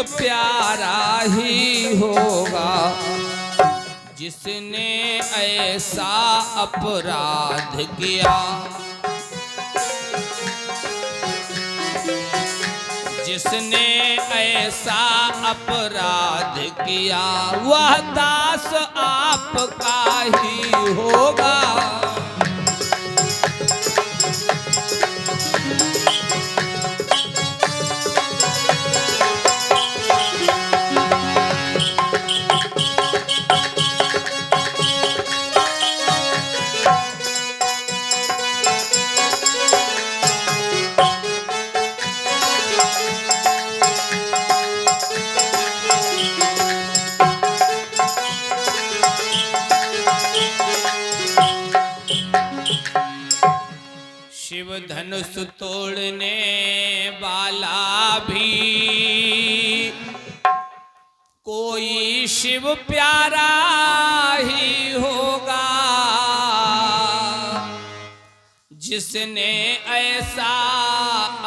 प्यारा ही होगा जिसने ऐसा अपराध किया, जिसने ऐसा अपराध किया वह दास आपका ही होगा। शिव धनुष तोड़ने वाला भी कोई शिव प्यारा ही होगा, जिसने ऐसा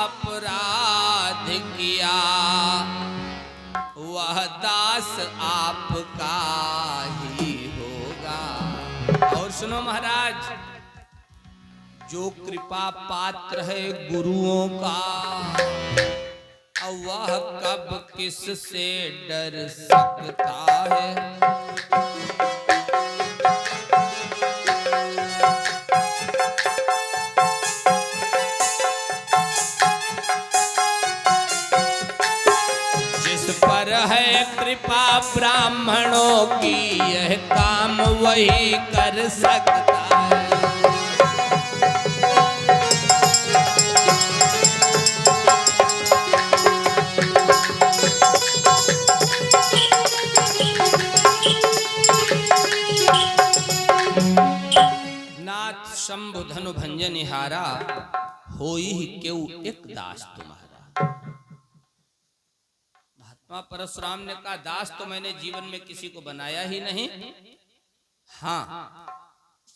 अपराध किया वह दास आपका ही होगा। और सुनो महाराज, जो कृपा पात्र है गुरुओं का, वह कब किस से डर सकता है। जिस पर है कृपा ब्राह्मणों की यह काम वही कर सकता है। शंभु धनु भंजन हारा होई ही क्यों एक दास तुम्हारा। महात्मा परशुराम ने कहा, दास तो मैंने जीवन में किसी को बनाया ही नहीं। हाँ,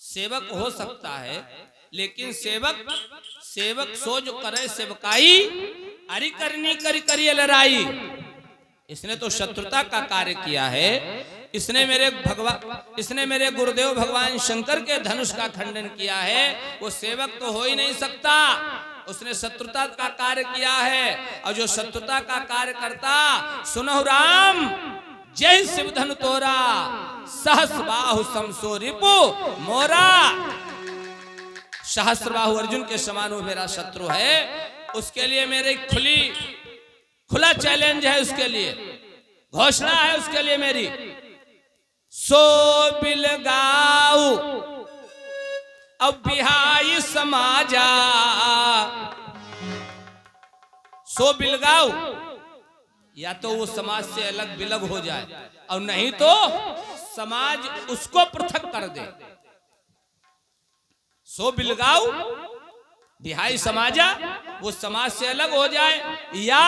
सेवक हो सकता है, लेकिन सेवक सो जो करे सेवकाई, अरि करनी करी करिए लड़ाई। इसने तो शत्रुता का कार्य किया है। इसने मेरे गुरुदेव भगवान शंकर के धनुष का खंडन किया है। वो सेवक तो हो ही नहीं सकता, उसने शत्रुता का कार्य किया है। और जो शत्रुता का कार्य करता, सुनो राम, जय शिव धनु तोरा, सहस बाहु समसो रिपु मोरा। सहस्र बाहु अर्जुन के समान वो मेरा शत्रु है। उसके लिए मेरे खुला चैलेंज है, उसके लिए घोषणा है, उसके लिए मेरी। सो बिलगाऊ अब बिहाई समाजा, सो बिलगाऊ, या तो वो समाज से अलग बिलग हो जाए और नहीं तो समाज उसको पृथक कर दे। सो बिलगाऊ बिहाई समाजा, वो समाज से अलग हो जाए या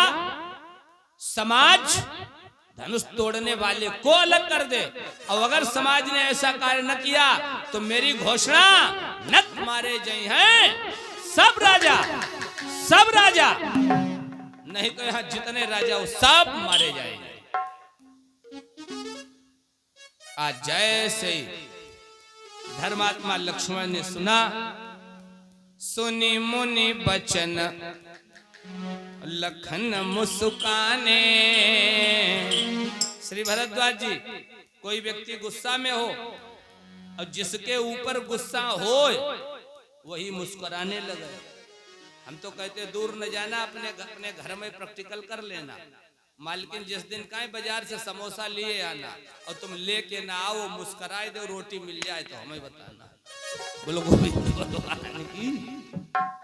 समाज धनुष तोड़ने वाले को अलग कर दे। और अगर समाज ने ऐसा कार्य न किया तो मेरी घोषणा, नत मारे जाए हैं सब राजा, नहीं तो यहां जितने राजा वो सब मारे जाएंगे। आज जैसे धर्मात्मा लक्ष्मण ने सुना, सुनी मुनि बचन लखन मुस्काने। श्री भरद्वाज जी, कोई व्यक्ति गुस्सा में हो और जिसके ऊपर गुस्सा हो वही मुस्कुराने लगे। हम तो कहते दूर न जाना, अपने घर में प्रैक्टिकल कर लेना। मालकिन जिस दिन कहीं बाजार से समोसा लिए आना और तुम लेके ना आओ, मुस्कुराए दो, रोटी मिल जाए तो हमें बताना। बोलो गोविंद भगवान की।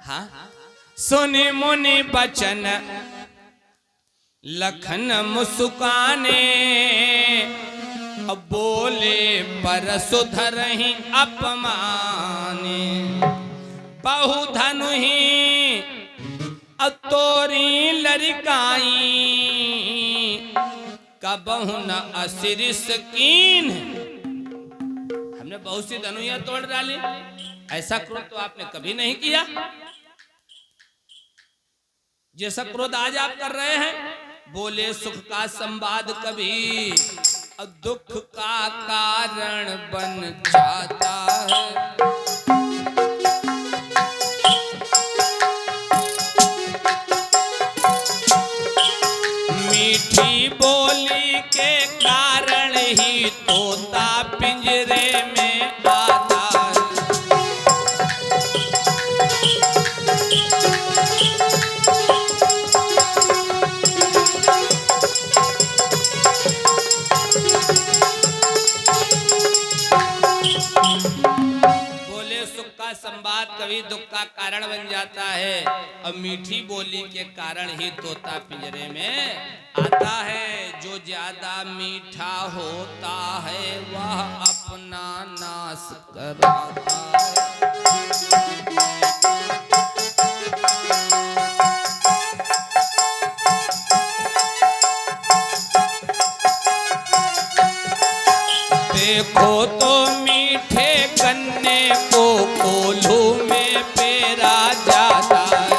हाँ, सुनी मुनि बचन लखन मुस्काने, अब बोले पर सुधर ही अपमाने। बहु धनु ही अतोरी लरिकाई, कबहु न असिरिस कीन। हमने बहुत सी धनुइयां तोड़ डाली, ऐसा क्रोध तो आपने कभी नहीं किया। जैसा क्रोध आज आप कर रहे हैं बोले सुख का संवाद कभी दुख का कारण बन जाता है। मीठी बोली के कारण ही तोता पिंजरे में आता है। बोले सुख का संवाद कभी दुख का कारण बन जाता है और मीठी बोली के कारण ही तोता पिंजरे में आता है। जो ज्यादा मीठा होता है वह अपना नाश कराता है। देखो तो मीठे गन्ने को कोल्हू में पेरा जाता है।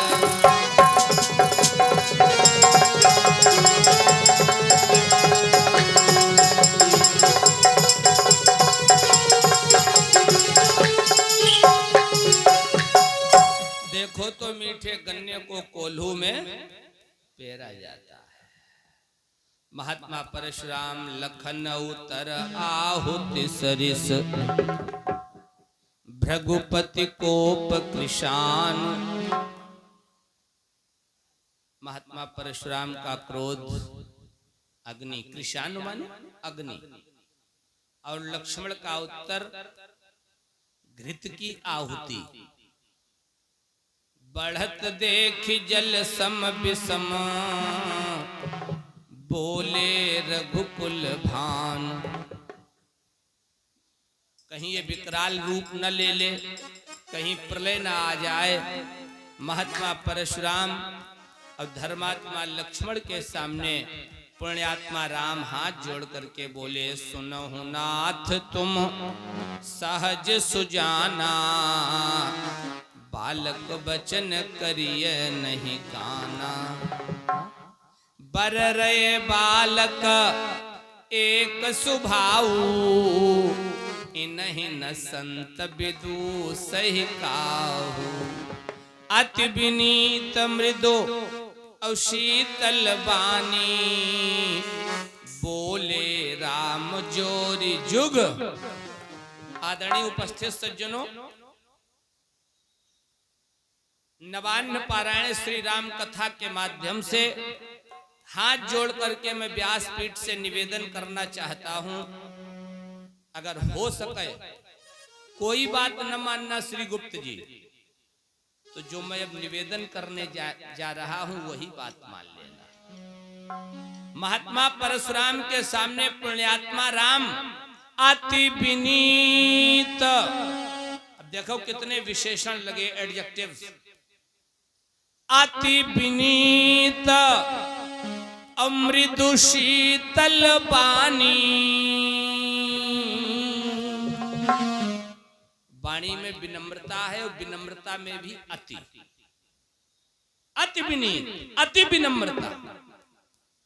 देखो तो मीठे गन्ने को कोल्हू में पेरा जाता है। महात्मा परशुराम लखन उतर आहुति सरिस भृगुपति कोप कृशान। महात्मा परशुराम का क्रोध अग्नि, कृशान माने अग्नि, और लक्ष्मण का उत्तर घृत की आहुति। बढ़त देख जल सम विषम बोले रघुकुल भान। कहीं ये विकराल रूप न ले ले, कहीं प्रलय न आ जाए। महात्मा परशुराम और धर्मात्मा लक्ष्मण के सामने पुण्यात्मा राम हाथ जोड़ करके बोले, सुनहु नाथ तुम सहज सुजाना, बालक बचन करिए नहीं काना। बर रहे बालक एक सुभाऊ, इन्हीं न संत विदु सही काहू। अति विनीत मृदु और शीतल बानी, बोले राम जोरी जुग। आदरणीय उपस्थित सज्जनों, नवान्न पारायण श्री राम कथा के माध्यम से हाथ जोड़ करके मैं व्यासपीठ से निवेदन करना चाहता हूं, अगर हो सके कोई बात न मानना श्री गुप्त जी, तो जो मैं अब निवेदन करने जा रहा हूं वही बात मान लेना। महात्मा परशुराम के सामने पुण्यात्मा राम अति विनीत, अब देखो कितने विशेषण लगे, एडजेक्टिव्स। अति विनीत अमृदु शीतल पानी, वाणी में विनम्रता है और विनम्रता में भी अति, अति विनीत, अति विनम्रता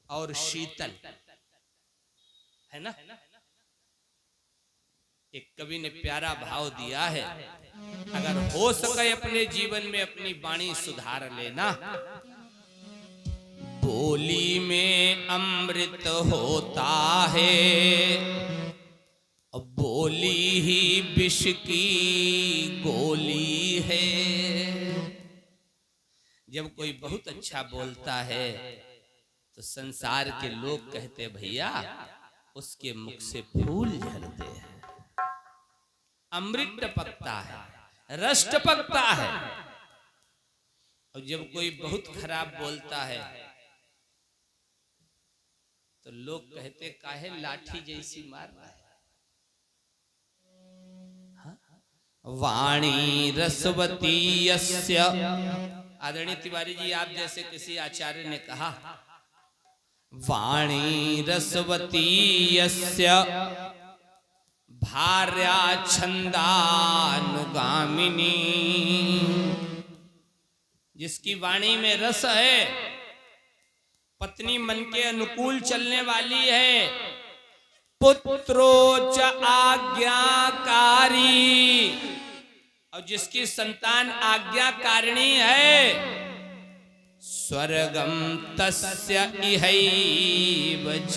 और शीतल, है ना। एक कवि ने प्यारा भाव दिया है, अगर हो सके अपने जीवन में अपनी वाणी सुधार लेना। बोली में अमृत होता है, बोली ही विष की गोली है। जब कोई बहुत अच्छा बोलता है तो संसार के लोग कहते भैया उसके मुख से फूल झरते हैं, अमृत टपकता है, रस टपकता है। और जब कोई बहुत खराब बोलता है तो लोग कहते काहे लाठी जैसी मार रहा है। वाणी रसवती यस्य, आदरणीय तिवारी जी आप जैसे किसी आचार्य ने कहा, वाणी रसवती यस्य भार्या छंदानुगामिनी। जिसकी वाणी में रस है पत्नी मन के अनुकूल चलने वाली है। पुत्रोच आज्ञाकारी, और जिसकी संतान आज्ञाकारिणी है, स्वर्गम तस्य इहैव च,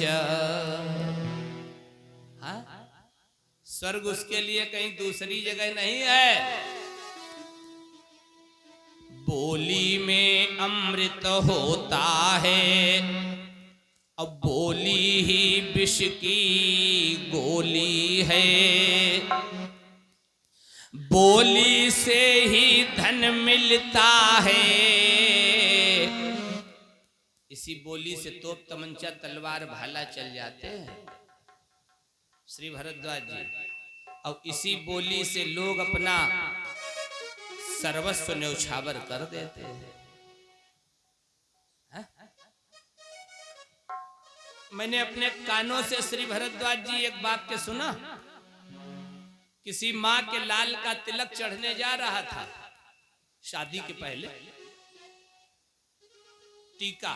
स्वर्ग उसके लिए कहीं दूसरी जगह नहीं है। बोली में अमृत होता है, अब बोली ही विष की गोली है। बोली से ही धन मिलता है, इसी बोली से तोप तमंचा तलवार भाला चल जाते हैं श्री भरद्वाज जी। और इसी बोली से लोग अपना सर्वस्व न्यौछावर कर देते हैं। मैंने अपने कानों से श्री भरद्वाज जी एक वाक्य सुना। किसी माँ के लाल का तिलक चढ़ने जा रहा था शादी के पहले। टीका,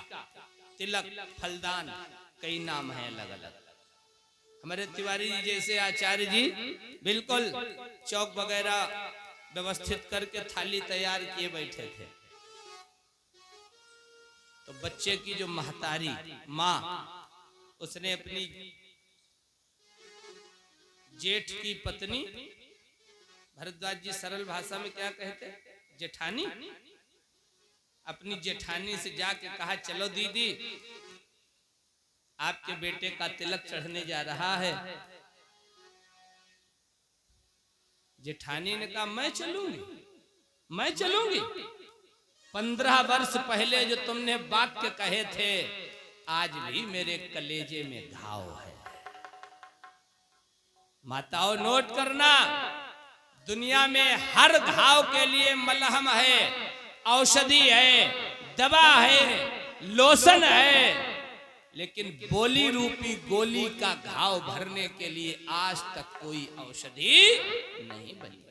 तिलक, फलदान, कई नाम है अलग अलग। हमारे तिवारी जी जैसे आचार्य जी बिल्कुल चौक वगैरह व्यवस्थित करके थाली तैयार किए बैठे थे। तो बच्चे की जो महतारी माँ, उसने अपनी जेठ की पत्नी, भरद्वाज जी सरल भाषा में क्या कहते, जेठानी, अपनी जेठानी से जाके कहा, चलो दीदी आपके बेटे का तिलक चढ़ने जा रहा है। जेठानी ने कहा, मैं चलूंगी, मैं चलूंगी। 15 वर्ष पहले जो तुमने वाक्य कहे थे, आज भी मेरे कलेजे में घाव है। माताओं नोट करना, दुनिया में हर घाव के लिए मलहम है, औषधि है, दवा है, लोशन है, लेकिन बोली रूपी गोली का घाव भरने के लिए आज तक कोई औषधि नहीं बनी।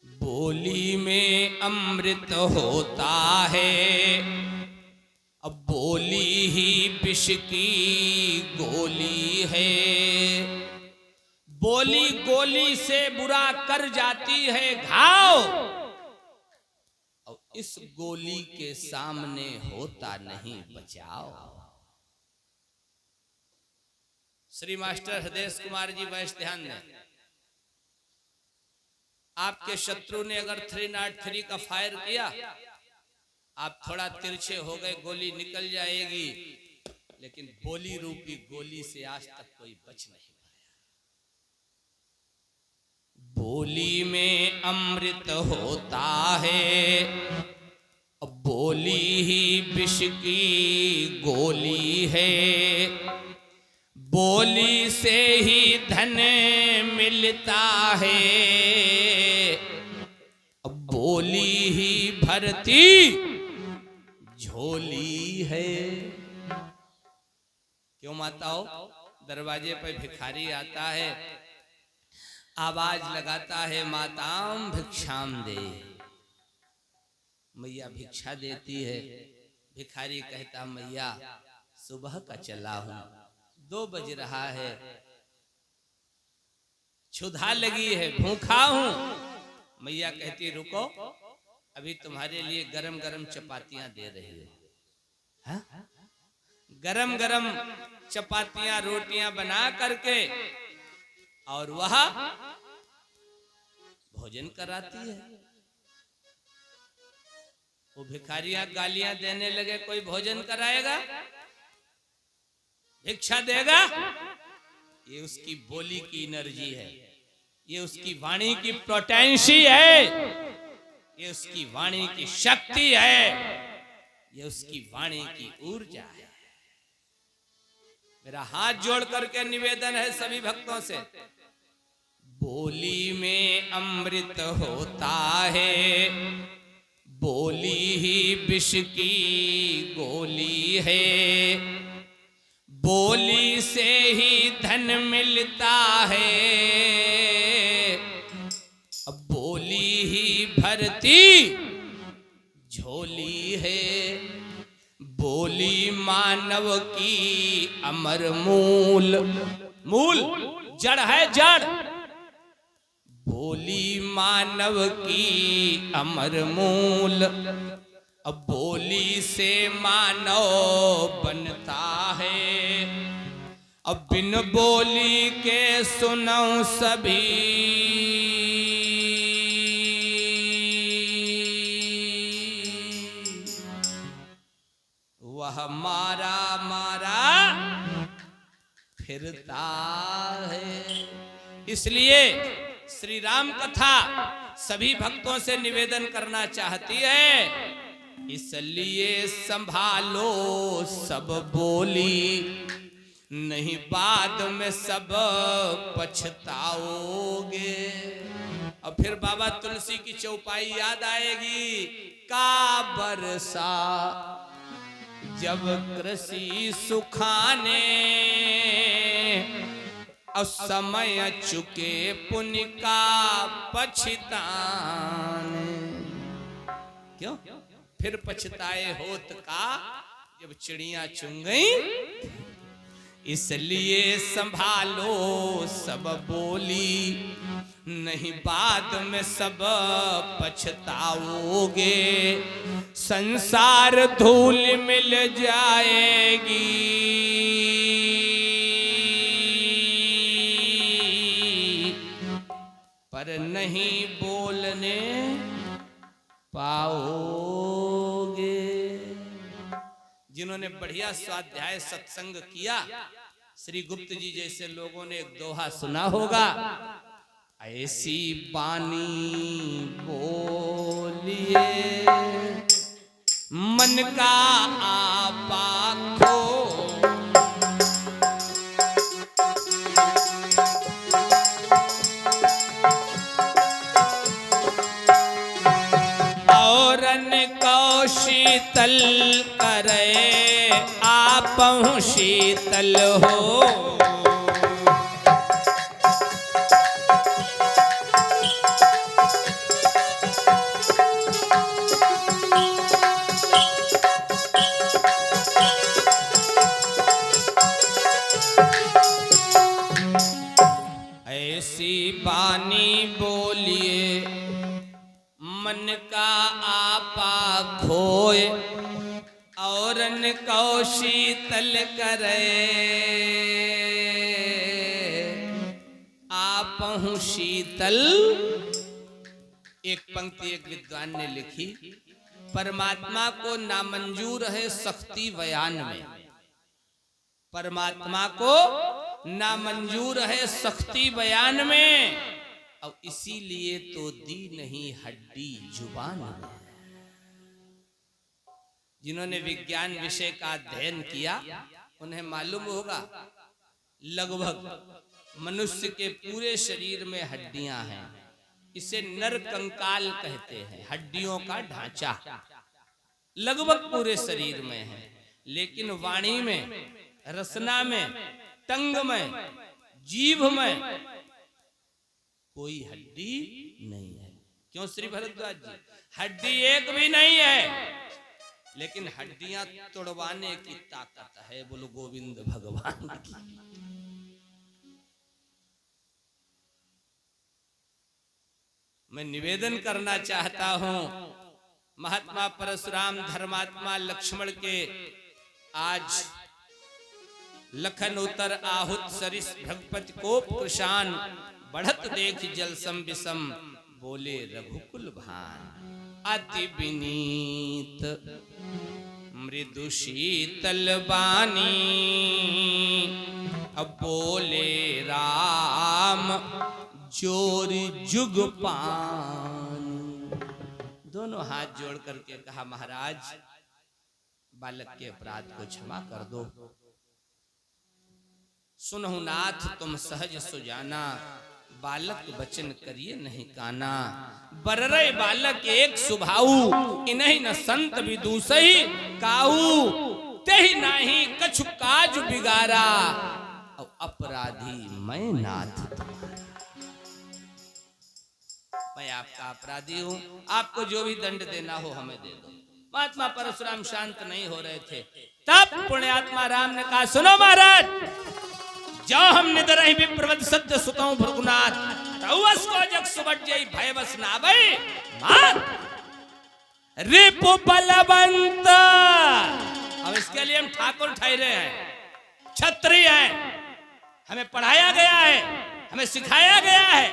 बोली में अमृत होता है, अब बोली ही विष की गोली है। बोली गोली से बुरा कर जाती है घाव, और इस गोली के सामने होता नहीं बचाव। श्री मास्टर हृदय कुमार जी वैश्य ध्यान दें। आपके शत्रु ने अगर 303 का फायर किया, आप थोड़ा तिरछे हो गए, गोली निकल जाएगी, लेकिन बोली रूपी गोली से आज तक कोई बच नहीं पाया। बोली में अमृत होता है, अब बोली ही विष की गोली है। बोली से ही धन मिलता है, अब बोली ही भरती झोली है। क्यों माताओं, दरवाजे पर भिखारी आता है, आवाज लगाता है, माताम भिक्षाम दे। मैया भिक्षा देती है। भिखारी कहता, मैया सुबह का चला हूं, 2 बज रहा है, क्षुधा लगी है, भूखा हूं। मैया कहती, रुको, अभी तुम्हारे लिए गरम गरम चपातियां दे रही है। गरम गरम चपातियां, रोटियां बना करके और वह भोजन कराती है। वो भिखारियां गालियां देने लगे, कोई भोजन कराएगा, भिक्षा देगा? ये उसकी बोली की एनर्जी है, ये उसकी वाणी की पोटेंसी है, ये उसकी वाणी की शक्ति है, ये उसकी वाणी की ऊर्जा है। मेरा हाथ जोड़ करके निवेदन है सभी भक्तों से, बोली में अमृत होता है, बोली ही विष की गोली है। बोली से ही धन मिलता है, अब बोली ही भरती झोली बोली मानव की अमर मूल, मूल जड़ है जड़, बोली मानव की अमर मूल, अब बोली से मानव बनता है, अब बिन बोली के सुनो सभी, वह मारा मारा फिरता है। इसलिए श्री राम कथा सभी भक्तों से निवेदन करना चाहती है, इसलिए संभालो सब बोली, नहीं बाद में सब पछताओगे। और फिर बाबा तुलसी की चौपाई याद आएगी, का बरसा जब कृषि सुखाने, और समय चुके पुण्य का पछताने। क्यों फिर पछताए होत का, जब चिड़िया चुन गई। इसलिए संभालो सब बोली, नहीं बाद में सब पछताओगे, संसार धूल मिल जाएगी, पर नहीं बोलने पाओगे। जिन्होंने बढ़िया स्वाध्याय सत्संग किया, श्री गुप्त जी जैसे लोगों ने एक दोहा सुना होगा, ऐसी बानी बोलिए मन का आपा खो, औरन को शीतल करे आपहु शीतल हो, ऐसी बानी बोलिए मन का आपा खोए, औरन को शीतल करे आपहु शीतल। एक पंक्ति एक विद्वान ने लिखी, परमात्मा को नामंजूर है सख्ती बयान में, परमात्मा को नामंजूर है सख्ती बयान में, और इसीलिए तो दी नहीं हड्डी जुबान में। जिन्होंने विज्ञान विषय का अध्ययन किया उन्हें मालूम होगा, लगभग मनुष्य के पूरे शरीर में हड्डियां हैं। इसे नर कंकाल कहते हैं, हड्डियों का ढांचा लगभग पूरे शरीर में है, लेकिन वाणी में, रसना में, टंग में, जीभ में कोई हड्डी नहीं है। क्यों श्री भरद्वाज जी? हड्डी एक भी नहीं है, लेकिन हड्डियां तोड़वाने की ताकत है। बोलो गोविंद भगवान की। मैं निवेदन करना चाहता हूं, महात्मा परशुराम धर्मात्मा लक्ष्मण के आज लखन उतर आहुत सरिस भगपति कोप कृशान, बढ़त देख जल सम विषम बोले रघुकुल भान। अति विनीत मृदु शीतल बानी, अब बोले राम जोरी जुग पान। दोनों हाथ जोड़ करके कहा, महाराज बालक के अपराध को क्षमा कर दो। सुनहु नाथ तुम सहज सुजाना, बालक बचन करिए नहीं काना। बररे बालक एक सुभाऊ, इन्हीं न संत विदुषहि काहू। तेहि नाही कछु काज बिगारा, और अपराधी मैं नाथ तुम्हारा। मैं आपका अपराधी हूं, आपको जो भी दंड देना हो हमें दे दो। महात्मा परशुराम शांत नहीं हो रहे थे। तब पुण्यात्मा राम ने कहा, सुनो महाराज, जो हम निदर ही विप्रवद सत्य सुतों भृगुनाथ तवस को जग सुबट जई भयवश ना भई मात रिपु बलवंत। अब इसके लिए हम ठाकुर ठहरे हैं, क्षत्रिय हैं, हमें पढ़ाया गया है, हमें सिखाया गया है।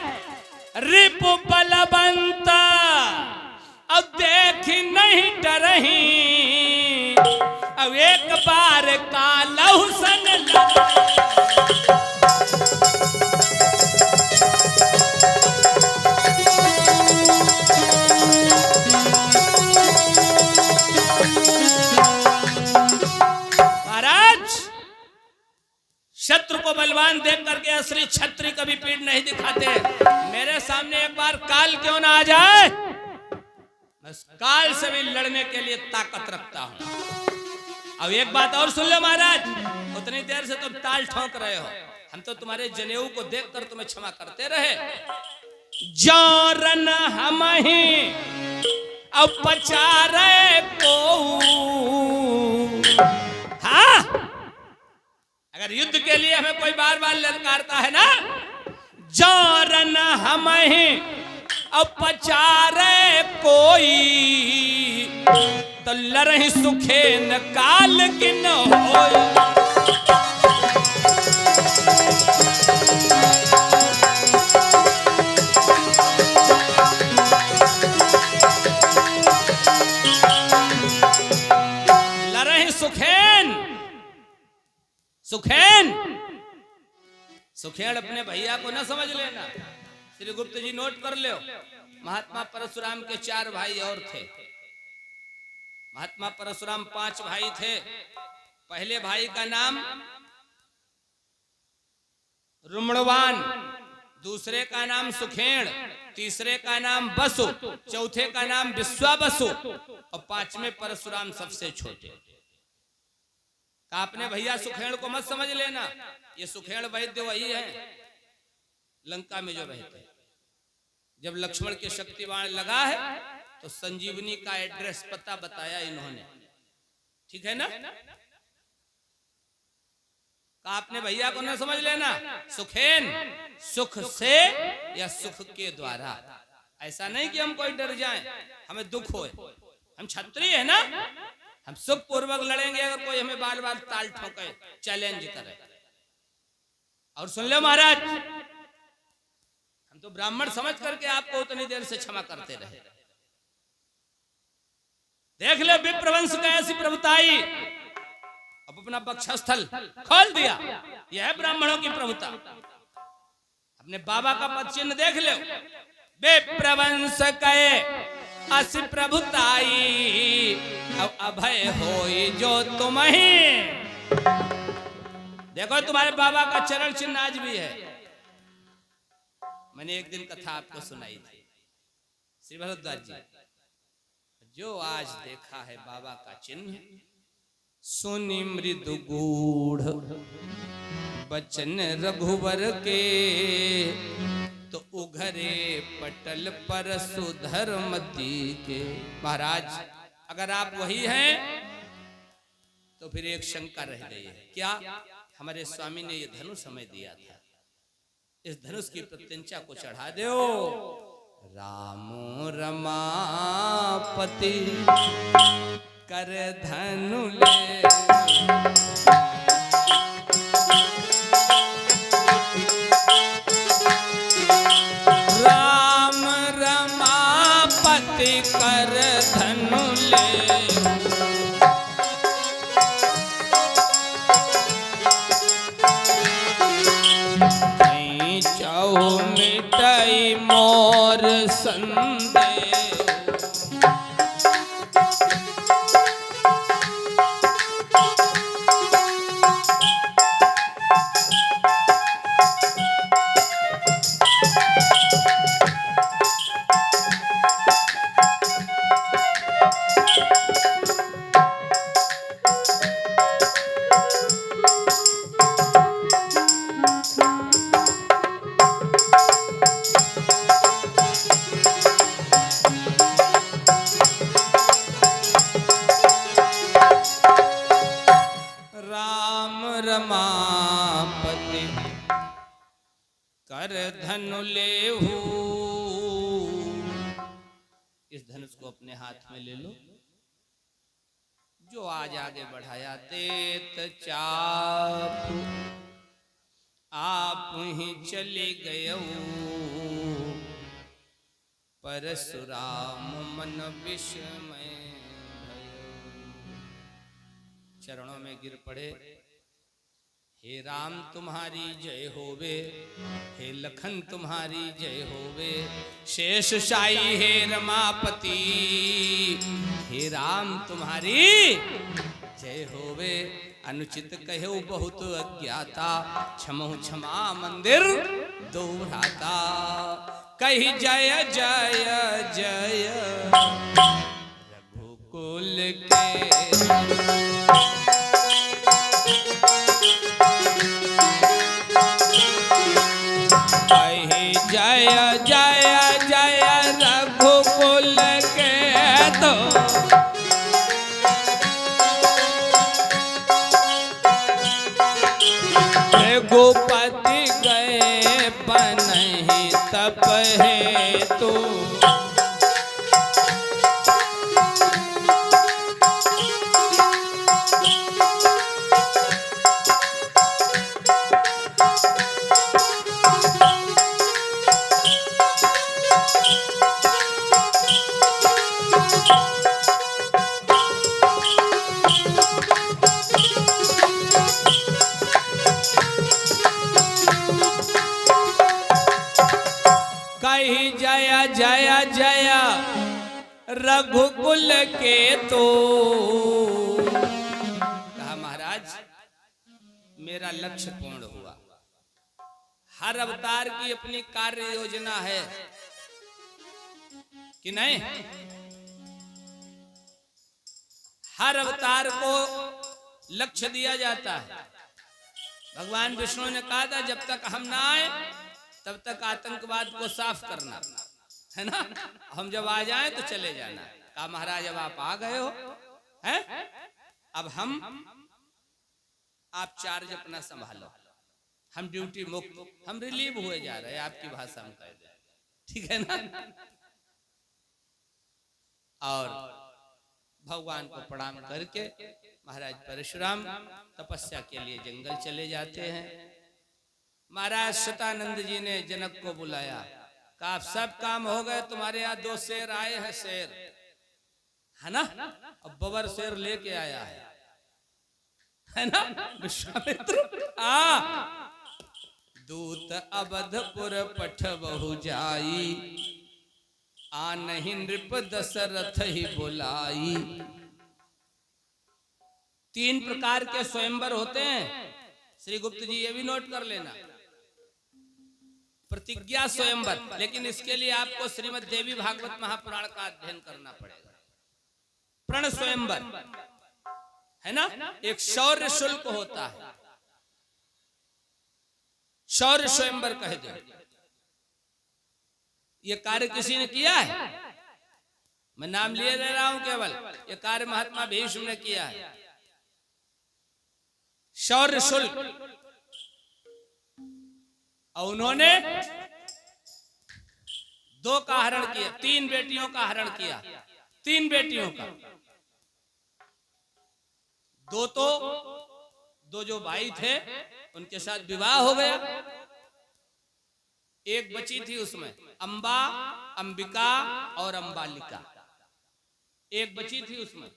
रिपु बलवंत अब देखी नहीं डरही, अब एक बार कालहु संग शत्रु को बलवान देख करके असली क्षत्रिय कभी पीठ नहीं दिखाते। मेरे सामने एक बार काल क्यों ना आ जाए, मैं काल से भी लड़ने के लिए ताकत रखता हूं। अब एक बात और सुन लो महाराज, उतनी देर से तुम ताल ठोक रहे हो, हम तो तुम्हारे जनेऊ को देखकर तुम्हें क्षमा करते रहे। जौरन हम ही अब पचारे को, हाँ अगर युद्ध के लिए हमें कोई बार बार ललकारता है ना, जौरन हम ही अब पचारे कोई, तो लरहि सुखे न काल किन होई। लरहि सुखेन, सुखेन सुखेन अपने भैया को ना समझ लेना। श्री गुप्त जी नोट कर लो, महात्मा परशुराम के 4 भाई और थे। महात्मा परशुराम 5 भाई थे। पहले भाई का नाम रुमणवान, दूसरे का नाम सुखेन, तीसरे का नाम बसु, चौथे का नाम विश्वावसु और 5वें परशुराम सबसे छोटे। आपने भैया सुखेन को मत समझ लेना, ये सुखेन वैद्य वही है लंका में जो रहते। जब लक्ष्मण के शक्तिवाण लगा है तो संजीवनी का एड्रेस पता बताया इन्होंने, ठीक है ना। आपने भैया को ना समझ लेना, सुखेन सुख से या सुख के द्वारा। ऐसा नहीं कि हम कोई डर जाएं, हमें दुख होए, हम क्षत्रिय है ना, हम सुख पूर्वक लड़ेंगे अगर कोई हमें बार बार ताल ठोके, चैलेंज करे। और सुन लो महाराज, हम तो ब्राह्मण समझ करके आपको उतनी देर से क्षमा करते रहे। देख ले विप्रवंश का ऐसी प्रभुताई, अब अपना बक्षस्थल खोल दिया, यह है ब्राह्मणों की प्रभुता। अपने बाबा का पद चिन्ह देख लो, विप्रवंश कहे अस प्रभुताई, अब अभय होई जो तुम ही। देखो तुम्हारे बाबा का चरण चिन्ह आज भी है। मैंने एक दिन कथा आपको सुनाई थी, श्री भरद्वाज जी, जो आज देखा है बाबा का चिन्ह, सुनि मृदु गूढ़ बचन रघुवर के, तो उघरे पटल पर सुधर्मती के। महाराज अगर आप वही हैं तो फिर एक शंका रह गई है, क्या? हमारे स्वामी ने ये धनुष हमें दिया था, इस धनुष की प्रत्यंचा को चढ़ा दो। रामो रमापति कर धनु ले, राम रमापति कर धनु ले, चाहू मिटाई मोर संदेह। रमापति कर धनु लेहू। इस धनुष को अपने हाथ में ले लो। जो आज आगे बढ़ाया तेत चाप आप ही चले गए। परशुराम मन विस्मय चरणों में गिर पड़े। हे राम तुम्हारी जय होवे, हे लखन तुम्हारी जय होवे, शेष शाही हे रमापति, हे राम तुम्हारी जय होवे। अनुचित कहो बहुत अज्ञाता, क्षमो क्षमा मंदिर दो भ्राता। कही जय जय जय रघुकुल के। जय जय जय रघुकुल के तो रघुपति गए बनहि तप है तो। जय जय जय रघुकुल के तो। कहा महाराज मेरा लक्ष्य पूर्ण हुआ। हर अवतार की अपनी कार्य योजना है कि नहीं? हर अवतार को लक्ष्य दिया जाता है। भगवान विष्णु ने कहा था जब तक हम ना आए तब तक आतंकवाद को साफ करना है ना। हम जब आ जाएं तो चले जाना। कहा महाराज अब आप आ गए हो हैं? अब आप चार्ज अपना संभालो, हम ड्यूटी मुक्त, हम रिलीव हुए जा रहे हैं आपकी भाषा में कह दे, ठीक है ना। और भगवान को प्रणाम करके महाराज परशुराम तपस्या के लिए जंगल चले जाते हैं। महाराज शतानंद जी ने जनक को बुलाया, कहा आप सब काम हो गए, तुम्हारे यहाँ 2 शेर आए हैं, शेर है ना। अब बबर शेर लेके आया है ना विश्वामित्र। दूत अवधपुर पठ बहु जाई, आनहि नृप दशरथ ही बुलाई। 3 प्रकार के स्वयंवर होते हैं श्री गुप्त जी, ये भी नोट कर लेना। प्रतिज्ञा स्वयंवर, लेकिन इसके लिए आपको श्रीमद् देवी भागवत महापुराण का अध्ययन करना पड़ेगा। प्रण स्वयंवर है ना, एक शौर्य शुल्क होता है, शौर्य स्वयंवर कह दो। ये कार्य किसी ने किया है? मैं नाम लिए ले रहा हूं केवल। ये कार्य महात्मा भीष्म ने किया है। शौर्य शुल्क, और उन्होंने 2 का हरण किया, 3 बेटियों का हरण किया। 3 बेटियों का, 2 जो भाई थे उनके साथ विवाह हो गया। एक बची थी उसमें अंबा, अंबिका और अंबालिका, एक बची थी उसमें।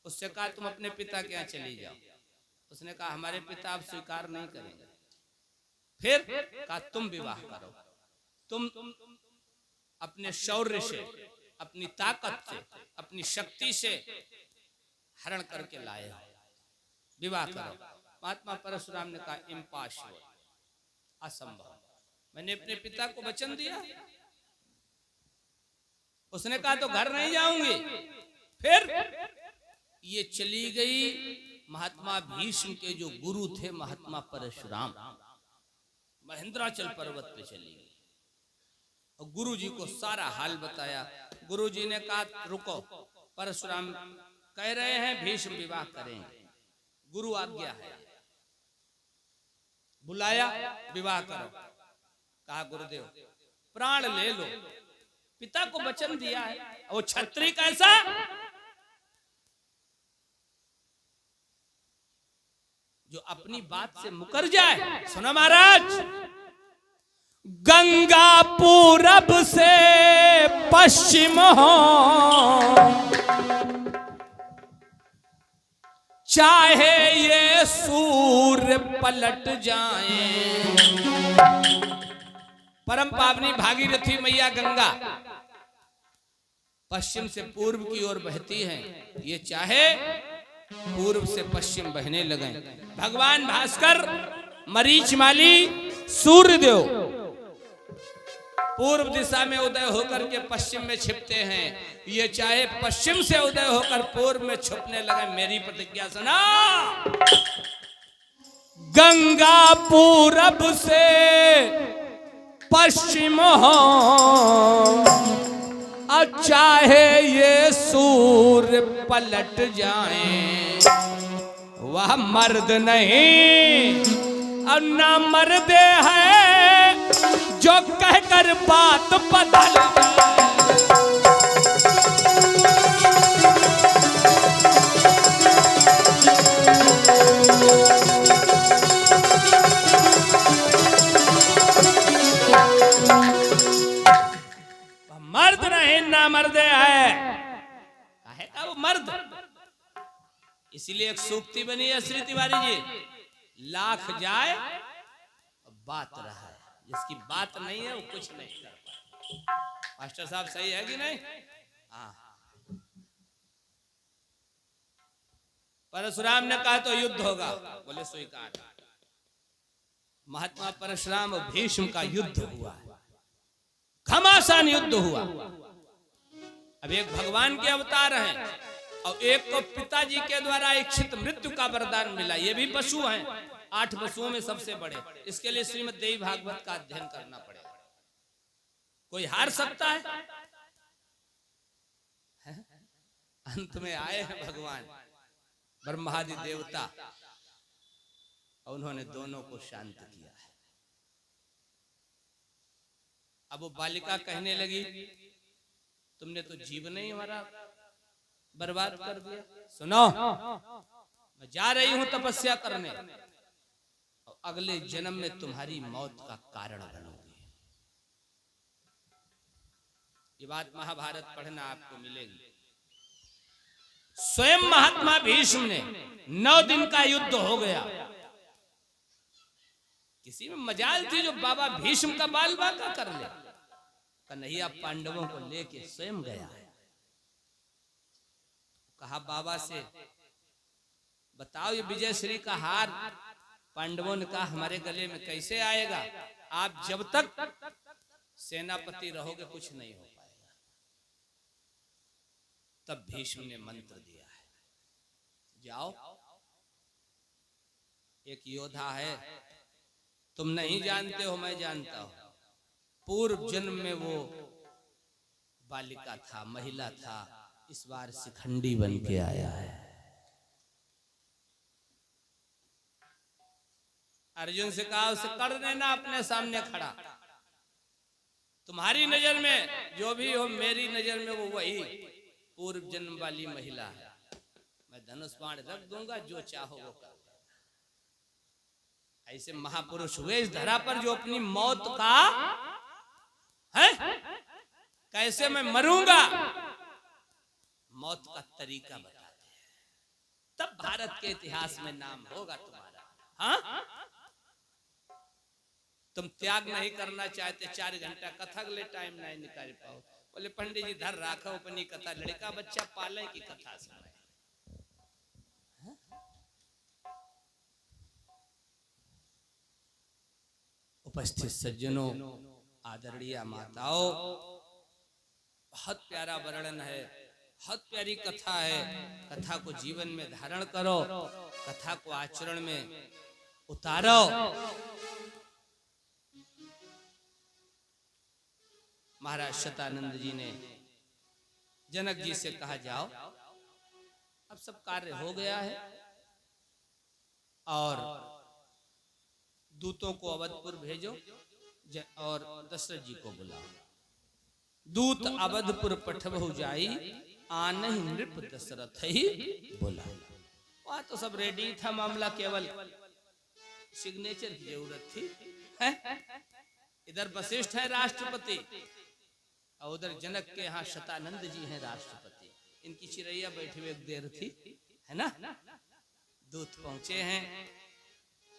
उससे कहा तुम अपने पिता के यहाँ चली जाओ। उसने कहा हमारे पिता अब स्वीकार नहीं करेंगे। फिर कहा तुम विवाह करो, तुम अपने शौर्य से, अपनी ताकत से, अपनी शक्ति से हरण करके लाए हो, विवाह करो। महात्मा परशुराम ने कहा इम्पॉसिबल, असंभव, मैंने अपने पिता को वचन दिया। उसने कहा तो घर नहीं जाऊंगी। फिर ये चली गई महात्मा भीष्म के जो गुरु थे महात्मा परशुराम, महेंद्राचल पर्वत पे चली गई और गुरु जी को सारा हाल बताया। गुरु जी ने कहा रुको, परशुराम कह रहे हैं भीष्म विवाह करेंगे। गुरु आज्ञा है। बुलाया, विवाह करो। कहा गुरुदेव प्राण ले लो, पिता को वचन दिया है। वो छत्री कैसा, जो अपनी बात से मुकर जाए। सुनो महाराज, गंगा पूरब से पश्चिम हो, चाहे ये सूर्य पलट जाएं। परम पावनी भागीरथी मैया गंगा पश्चिम से पूर्व की ओर बहती हैं। ये चाहे पूर्व से पश्चिम बहने लगे। भगवान भास्कर, मरीचमाली, सूर्यदेव पूर्व दिशा में उदय होकर के पश्चिम में छिपते हैं। ये चाहे पश्चिम से उदय होकर पूर्व में छुपने लगे। मेरी प्रतिज्ञा सुना, गंगा पूरब से पश्चिम हो, चाहे ये सूर्य पलट जाए। वह मर्द नहीं और ना मर्दे है जो कहकर बात बदल जाए। मर्द नहीं ना मर्दे है, कहेगा वो मर्द। इसीलिए एक सूक्ति बनी है श्री तिवारी जी, लाख जाए बात रहा है, जिसकी बात नहीं है वो कुछ नहीं कर पाए। मास्टर साहब सही है कि नहीं? हाँ। परशुराम ने कहा तो युद्ध होगा, बोले स्वीकार। महात्मा परशुराम और भीष्म का युद्ध हुआ, घमासान युद्ध हुआ। अब एक भगवान के अवतार हैं और एक को पिताजी के द्वारा इच्छित मृत्यु का वरदान मिला। ये भी पशु हैं, 8 पशुओं में सबसे बड़े। इसके लिए श्रीमद् देवी भागवत का अध्ययन करना पड़ेगा। कोई हार सकता है? अंत में आए हैं भगवान ब्रह्मादि देवता और उन्होंने दोनों को शांत किया है। अब वो बालिका कहने लगी, तुमने तो जीवन ही हमारा बर्बाद कर दिया। सुनो, मैं जा रही हूं तपस्या करने और अगले जन्म में तुम्हारी मौत का कारण बनूंगी। ये बात महाभारत पढ़ना आपको मिलेगी। स्वयं महात्मा भीष्म ने 9 दिन का युद्ध हो गया। किसी में मजाल थी जो बाबा भीष्म का बाल बांका कर ले। कन्हैया पांडवों को लेके स्वयं गया है। कहा बाबा से बताओ ये विजयश्री का हार। पांडवों ने कहा हमारे गले में कैसे आएगा, आप जब तक सेनापति रहोगे कुछ नहीं हो पाएगा। तब भीष्म ने मंत्र दिया है, जाओ एक योद्धा है, तुम नहीं जानते हो मैं जानता हूं। पूर्व जन्म में वो बालिका था, महिला था, इस बार शिखंडी बन के आया है। अर्जुन से कहा उसे कर देना अपने सामने खड़ा। तुम्हारी नजर में जो भी हो, मेरी नजर में वो वही पूर्व जन्म वाली महिला है। मैं धनुष बाण रख दूंगा, जो चाहो वो कर। ऐसे महापुरुष हुए इस धरा पर जो अपनी मौत का है, कैसे मैं मरूंगा, मौत का तरीका बताते हैं। तब भारत के इतिहास में नाम होगा तुम्हारा। हाँ, तुम त्याग नहीं करना चाहते, 4 घंटा कथा के लिए टाइम नहीं निकाल पाओ। बोले पंडित जी धर राखो अपनी कथा, लड़का बच्चा पाले की कथा सुनाए। उपस्थित सज्जनों, आदरणीय माताओं, बहुत प्यारा वर्णन है, बहुत प्यारी कथा है। कथा को जीवन में धारण करो, कथा को आचरण में उतारो। महाराज शतानंद जी ने जनक जी से कहा जाओ अब सब कार्य हो गया है, और दूतों को अवधपुर भेजो और दशरथ जी को बुलाओ। दूत अवधपुर पठबहु जाई, आनहि नृप दशरथ ही बोला। वहां तो सब रेडी था, मामला केवल सिग्नेचर की जरूरत थी। इधर वशिष्ठ है राष्ट्रपति और उधर जनक के यहाँ शतानंद जी हैं राष्ट्रपति। इनकी चिरैया बैठी हुई एक देर थी, है ना। दूत पहुंचे हैं,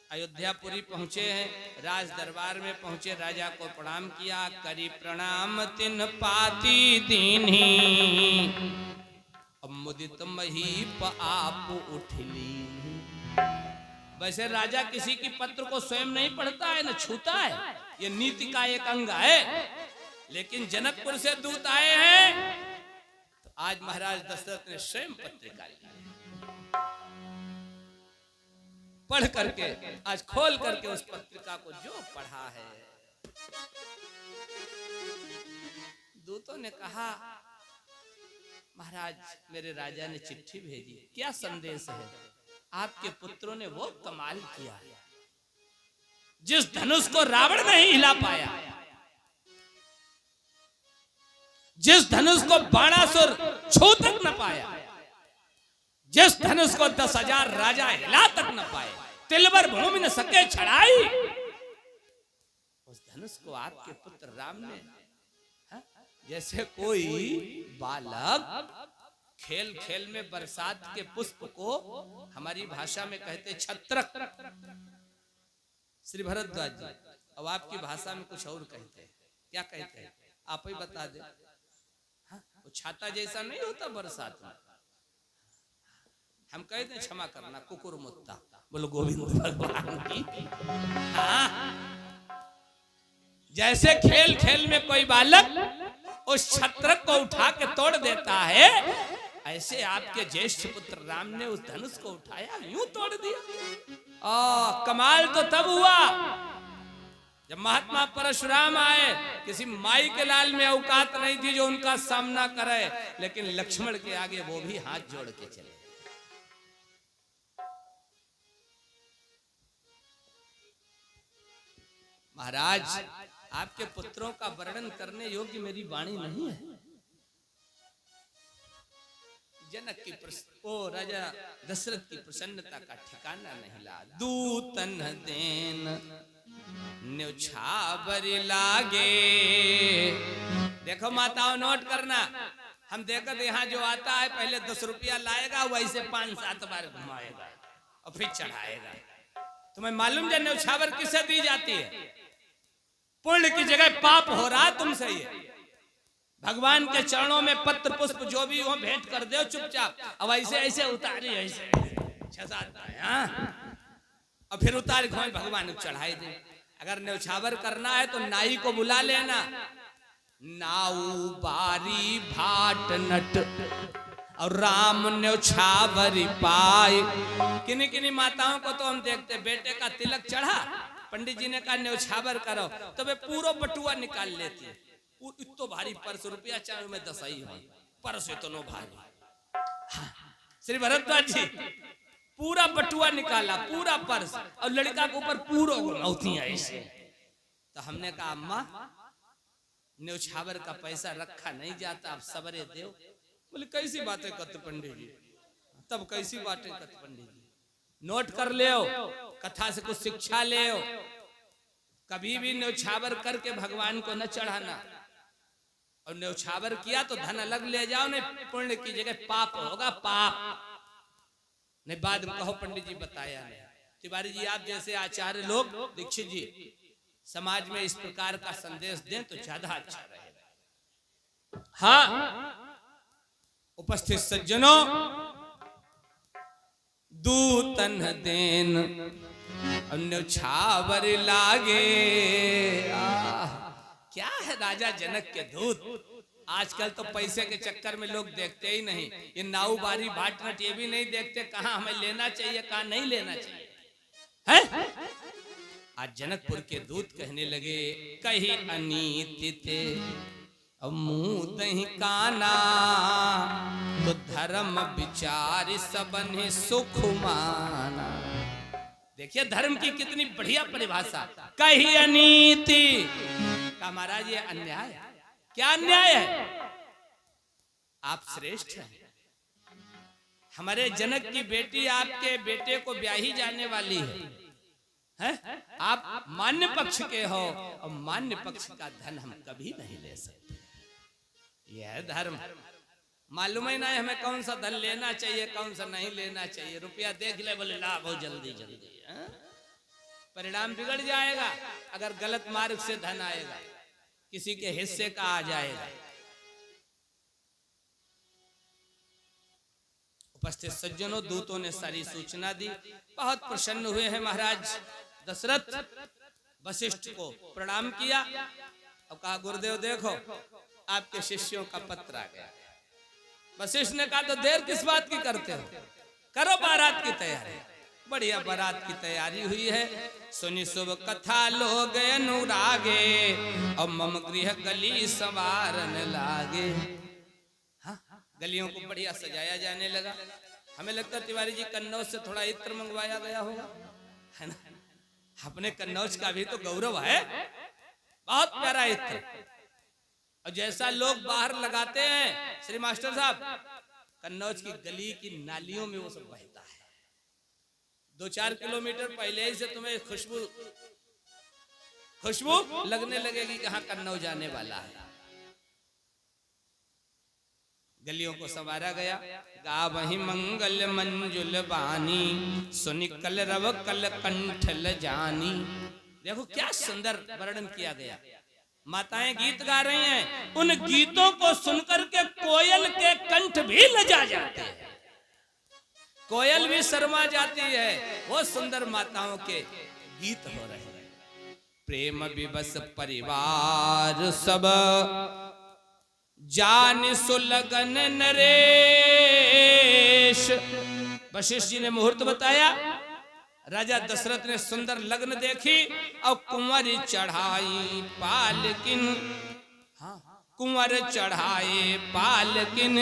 अयोध्यापुरी पहुंचे हैं, राज दरबार में पहुंचे, राजा को प्रणाम किया। करी प्रणाम तिन पाती दीन्ही, मुदित महीप आप उठली। वैसे राजा किसी की पत्र को स्वयं नहीं पढ़ता है, न छूता है, ये नीति का एक अंग है। लेकिन जनकपुर से दूत आए हैं तो आज महाराज दशरथ ने स्वयं पत्रिका ली, पढ़ करके, आज खोल करके उस पत्रिका को जो पढ़ा है। दूतों ने कहा, महाराज मेरे राजा ने चिट्ठी भेजी, क्या संदेश है? आपके पुत्रों ने वो कमाल किया है, जिस धनुष को रावण नहीं हिला पाया, जिस धनुष को बाणासुर छू तक न पाया, जिस धनुष को 10,000 राजा हिला तक न पाए, तिलवर भूमि न सके छड़ाई, उस धनुष को आपके पुत्र राम ने, जैसे कोई बालक खेल खेल में बरसात के पुष्प को हमारी भाषा में कहते छत्रक, श्री भरद्वाज जी, अब आपकी भाषा में कुछ और कहते हैं, क्या कहते हैं आप ही बता दे। वो छाता जैसा नहीं होता बरसात में, हम कहते हैं क्षमा करना कुकुर मुत्ता, बोलो गोविंद भगवान की। हाँ, जैसे खेल खेल में कोई बालक उस छत्रक को उठा के तोड़ देता है, ऐसे आपके ज्येष्ठ पुत्र राम ने उस धनुष को उठाया, यूं तोड़ दिया। कमाल तो तब हुआ जब महात्मा परशुराम आए। किसी माई के लाल में औकात नहीं थी जो उनका सामना करे, लेकिन लक्ष्मण के आगे वो भी हाथ जोड़ के चले। महाराज आपके पुत्रों का वर्णन करने योग्य मेरी वाणी नहीं है। जनक की राजा दशरथ की प्रसन्नता का ठिकाना नहीं ला। दूतन देन न्यौछावर लागे। देखो माताओं नोट करना, हम देखते यहाँ जो आता है पहले 10 रुपया लाएगा, वैसे 5-7 बार घुमाएगा और फिर चढ़ाएगा। तुम्हें मालूम है न्यौछावर किसे दी जाती है? पुण्य की जगह पाप हो रहा तुमसे। ये भगवान के चरणों में पत्र पुष्प जो भी हो भेंट कर दो चुपचाप, अब ऐसे ऐसे उतारी, ऐसे 6-7 और फिर उतार खोए भगवान को चढ़ाई दे। अगर न्यौछावर करना है तो नाई को बुला लेना। नाऊ बारी भाट नट और राम न्यौछावरी पाए। किन्हीं किन्हीं माताओं को तो हम देखते, बेटे का तिलक चढ़ा, पंडित जी ने कहा न्यौछावर करो, तो वे पूरा बटुआ निकाल लेती है। इतो भारी पर्स, रुपया चाहे में 10 ही हो, पर्स इतनो भारी। हाँ, श्री भरद्वाज जी पूरा बटुआ निकाला, पूरा पर्स, और लड़का के ऊपर पूरा घुमाती ऐसे। तो हमने कहा अम्मा न्यौछावर का पैसा रखा नहीं जाता, आप सबरे देव। बोले कैसी बातें करते पंडित जी? तब कैसी बातें करते पंडित जी? नोट कर ले, कथा से कुछ शिक्षा ले। कभी भी न्यौछावर करके भगवान को न चढ़ाना, और न्यौछावर किया तो धन अलग ले जाओ, नहीं पुण्य की जगह पाप होगा, पाप नहीं। बाद में कहो पंडित जी बताया नहीं। तिवारी जी आप जैसे आचार्य लोग, दीक्षित जी, समाज में इस प्रकार का संदेश दें तो ज्यादा अच्छा रहेगा। हाँ, उपस्थित सज्जनों, दूतन देन न्यौछावर लागे। क्या है राजा जनक के दूत। आजकल तो पैसे के चक्कर में लोग देखते ही नहीं, ये नाऊ बारी भाट नट ये भी नहीं देखते कहाँ हमें लेना चाहिए कहाँ नहीं लेना चाहिए है? आज जनकपुर के दूत कहने लगे, कही अनीति थे अब मुंह दही काना, तो धर्म विचार सबने सुख माना। देखिए धर्म की कितनी बढ़िया परिभाषा। कही अनीति का महाराज ये अन्याय है। क्या अन्याय है? आप श्रेष्ठ हैं, हमारे जनक की बेटी आपके बेटे को ब्याही जाने वाली है? आप मान्य पक्ष के हो और मान्य पक्ष का धन हम कभी नहीं ले सकते। यह है धर्म। मालूम ही नहीं हमें कौन सा धन लेना चाहिए, कौन सा नहीं लेना चाहिए। रुपया देख ले, बोले ला बहुत जल्दी जल्दी, परिणाम बिगड़ जाएगा। अगर गलत मार्ग से धन आएगा, किसी के हिस्से का आ जाएगा। उपस्थित सज्जनों, दूतों ने सारी सूचना दी। बहुत प्रसन्न हुए हैं महाराज दशरथ। वशिष्ठ को प्रणाम किया और कहा गुरुदेव देखो आपके शिष्यों का पत्र आ गया। वशिष्ठ ने कहा तो देर किस बात की करते हो, करो बारात की तैयारी। बढ़िया बारात की तैयारी हुई है। सुनी शुभ कथा लोग अनुरागे और मम गृह गली संवारन लागे। हाँ, गलियों को बढ़िया सजाया जाने लगा। हमें लगता तिवारी जी कन्नौज से थोड़ा इत्र मंगवाया गया होगा, है ना? अपने कन्नौज का भी तो गौरव है, बहुत प्यारा इत्र। और जैसा लोग बाहर लगाते हैं श्री मास्टर साहब, कन्नौज की गली की नालियों में वो सब बहता है। 2-4 किलोमीटर पहले ही से तुम्हें खुशबू लगने लगेगी कि हाँ कन्नौज जाने वाला है। गलियों को संवारा गया। गावहि मंगल मंजुल बानी, सुनि कल रव कल कंठ लजानी। देखो क्या सुंदर वर्णन किया गया। माताएं गीत गा रही हैं, उन गीतों को सुनकर के कोयल के कंठ भी लजा जाते हैं, कोयल भी शर्मा जाती है। वो सुंदर माताओं के गीत हो रहे हैं। प्रेम विवश परिवार सब जान सुलगन नरेश। वशिष्ठ जी ने मुहूर्त बताया। राजा दशरथ ने सुंदर लग्न देखी और कुंवर चढ़ाई पालकिन। हाँ, कुंवर चढ़ाए पालकिन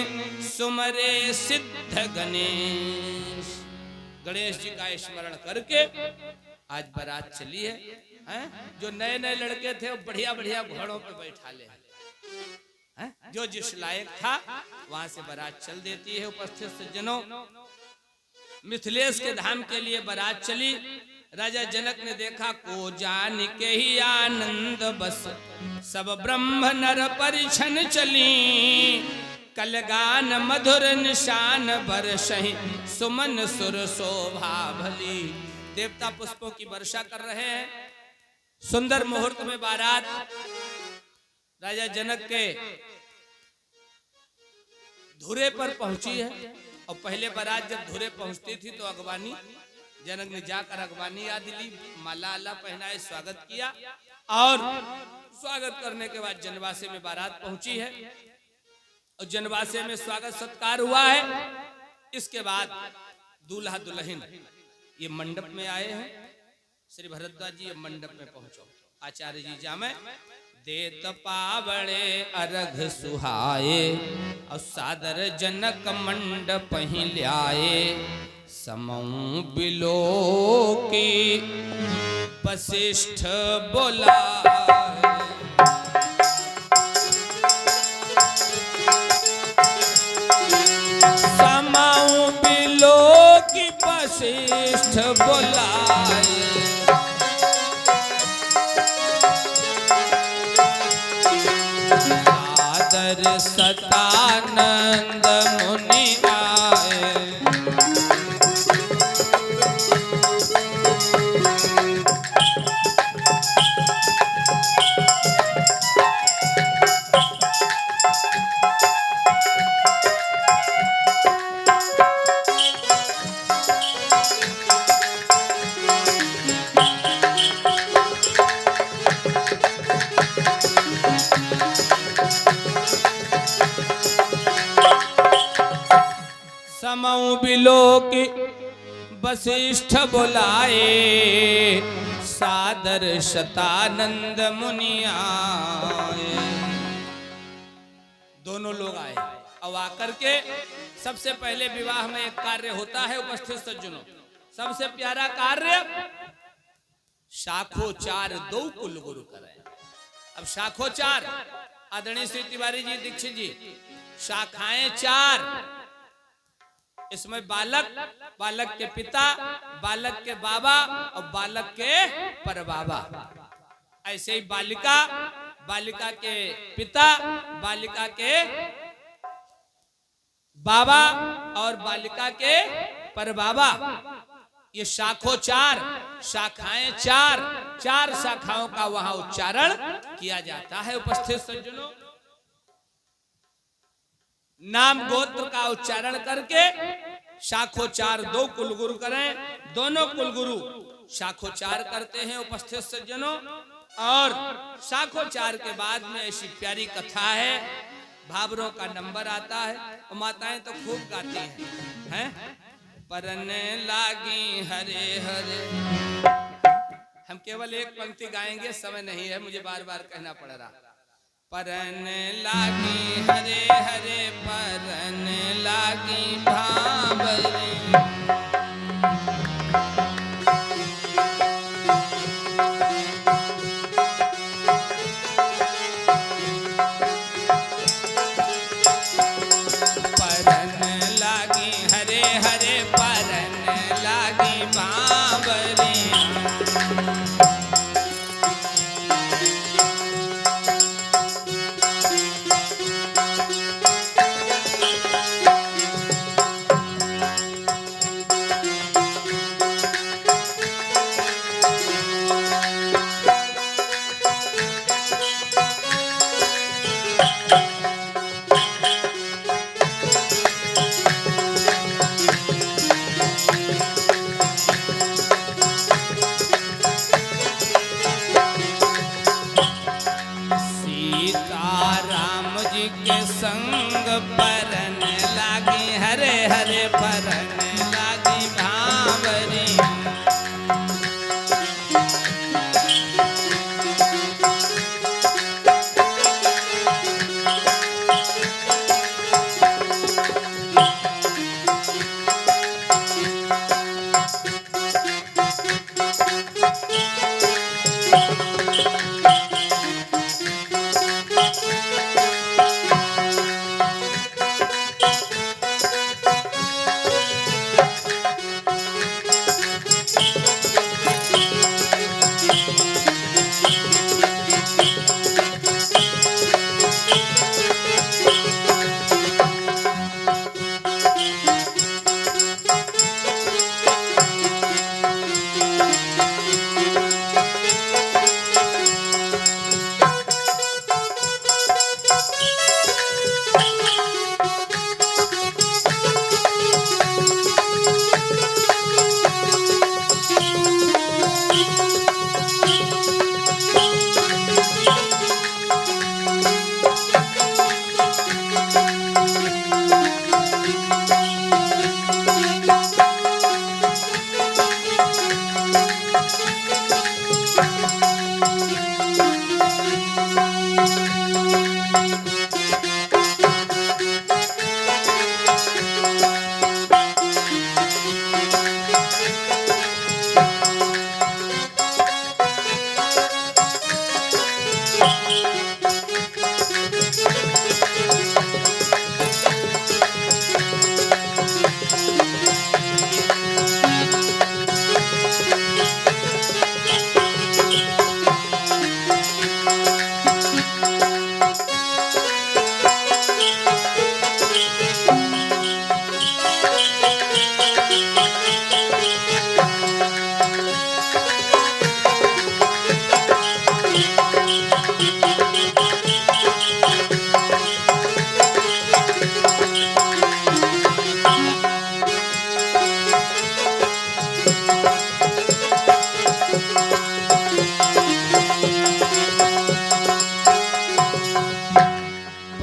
सुमरे सिद्ध गणेश। गणेश जी का स्मरण करके आज बारात चली है, जो नए नए लड़के थे वो बढ़िया बढ़िया घोड़ों पे बैठा ले, जो जिस लायक था वहां से बारात चल देती है। उपस्थित सज्जनों, मिथिलेश के धाम के लिए बारात चली। राजा जनक ने देखा को जान के ही आनंद बस, सब ब्रह्म नर परिछन चली। कलगान मधुर निशान बरसहि, सुमन सुर शोभा भली। देवता पुष्पों की वर्षा कर रहे हैं। सुंदर मुहूर्त में बारात राजा जनक के धुरे पर पहुंची है। और पहले बारात जब धुरे पहुंचती थी तो अगवानी, जनक ने जाकर अगवानी आदि ली, माला आला पहनाए, स्वागत किया। और स्वागत करने के बाद जनवासे में बारात पहुंची है और जनवासे में स्वागत सत्कार हुआ है। इसके बाद दूल्हा दुल्हन ये मंडप में आए हैं। श्री भरद्वाज जी ये मंडप में पहुंचो। आचार्य जी जामे देत पावड़े अर्घ सुहाए, और सादर जनक मंडप ही ल्याए। समऊ बिलो की वशिष्ठ बोला, समऊ बिलो की वशिष्ठ बोलाए। सतानंद मुनि आए, समऊ बिलोक वशिष्ठ बुलाए, सादर शतानंद मुनि आए। दोनों लोग आए और आकर के सबसे पहले विवाह में एक कार्य होता है। उपस्थित सज्जनों, सबसे प्यारा कार्य शाखोचार दो कुल गुरु करे। अब शाखोचार आदरणीय श्री तिवारी जी दीक्षित जी, शाखाएं 4, इसमें बालक, बालक के पिता, बालक के बाबा और बालक के परबाबा। ऐसे ही बालिका, बालिका के पिता, बालिका के बाबा और बालिका के परबाबा। ये शाखोचार, शाखाएं 4, 4 शाखाओं का वहां उच्चारण किया जाता है। उपस्थित सज्जनों, नाम गोत्र का उच्चारण करके शाखोचार दो कुलगुरु करें। दोनों कुलगुरु शाखोचार करते हैं उपस्थित सज्जनों। और शाखोचार के बाद में ऐसी प्यारी कथा है, भावरों का नंबर आता है और माताएं तो खूब गाती हैं। परन लागी हरे हरे। हम केवल एक पंक्ति गाएंगे, समय नहीं है, मुझे बार बार कहना पड़ रहा। परन लागी हरे हरे, परन लागी भावरे। संग परन लागी हरे हरे, परन लागी भावरी।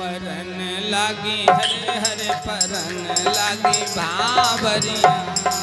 परन लागी हरे हरे, परन लागी भावरिया।